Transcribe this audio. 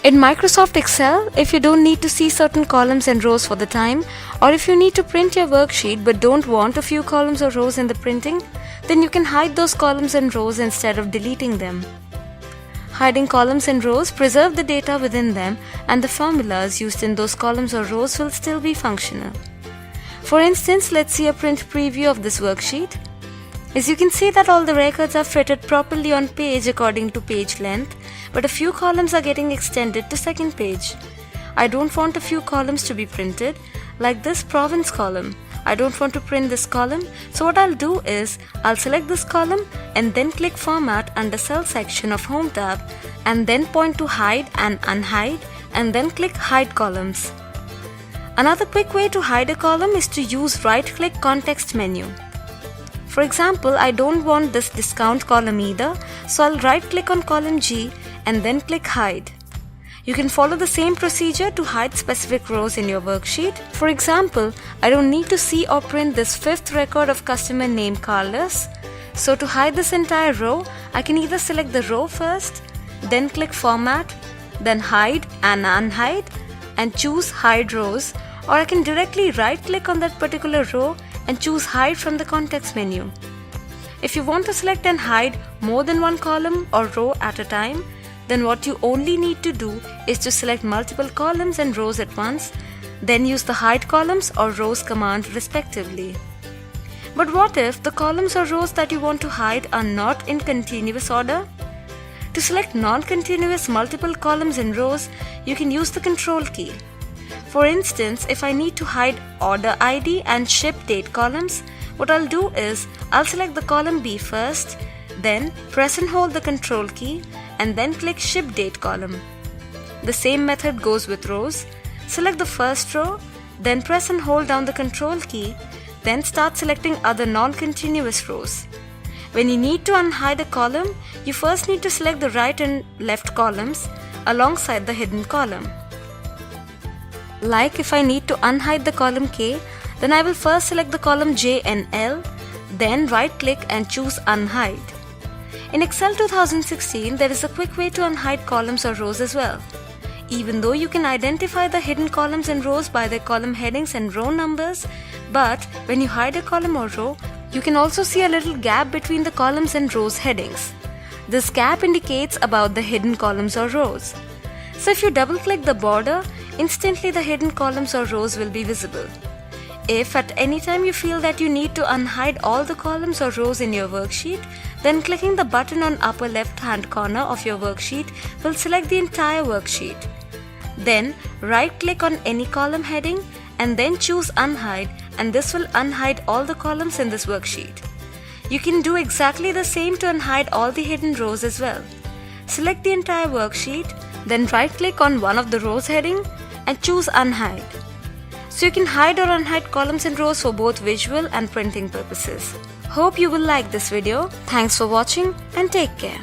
In Microsoft Excel, if you don't need to see certain columns and rows for the time, or if you need to print your worksheet but don't want a few columns or rows in the printing, then you can hide those columns and rows instead of deleting them. Hiding columns and rows preserve the data within them, and the formulas used in those columns or rows will still be functional. For instance, let's see a print preview of this worksheet. As you can see that all the records are fitted properly on page according to page length, but a few columns are getting extended to second page. I don't want a few columns to be printed, like this province column. I don't want to print this column, so what I'll do is, I'll select this column and then click Format under Cell section of Home tab, and then point to Hide and Unhide, and then click Hide Columns. Another quick way to hide a column is to use right-click Context menu. For example, I don't want this discount column either, so I'll right-click on column G and then click Hide. You can follow the same procedure to hide specific rows in your worksheet. For example, I don't need to see or print this fifth record of customer name Carlos. So to hide this entire row, I can either select the row first, then click Format, then Hide and Unhide, and choose Hide Rows, or I can directly right-click on that particular row and choose Hide from the context menu. If you want to select and hide more than one column or row at a time, then what you only need to do is to select multiple columns and rows at once, then use the Hide Columns or Rows command respectively. But what if the columns or rows that you want to hide are not in continuous order? To select non-continuous multiple columns and rows, you can use the Control key. For instance, if I need to hide Order ID and Ship Date columns, what I'll do is, I'll select the column B first, then press and hold the Control key, and then click Ship Date column. The same method goes with rows. Select the first row, then press and hold down the Control key, then start selecting other non-continuous rows. When you need to unhide a column, you first need to select the right and left columns alongside the hidden column. Like if I need to unhide the column K, then I will first select the column J and L, then right-click and choose Unhide. In Excel 2016, there is a quick way to unhide columns or rows as well. Even though you can identify the hidden columns and rows by their column headings and row numbers, but when you hide a column or row, you can also see a little gap between the columns and rows headings. This gap indicates about the hidden columns or rows. So if you double-click the border, instantly the hidden columns or rows will be visible. If at any time you feel that you need to unhide all the columns or rows in your worksheet, then clicking the button on upper left-hand corner of your worksheet will select the entire worksheet. Then right-click on any column heading and then choose Unhide, and this will unhide all the columns in this worksheet. You can do exactly the same to unhide all the hidden rows as well. Select the entire worksheet, then right-click on one of the rows heading and choose Unhide. So you can hide or unhide columns and rows for both visual and printing purposes. Hope you will like this video. Thanks for watching and take care.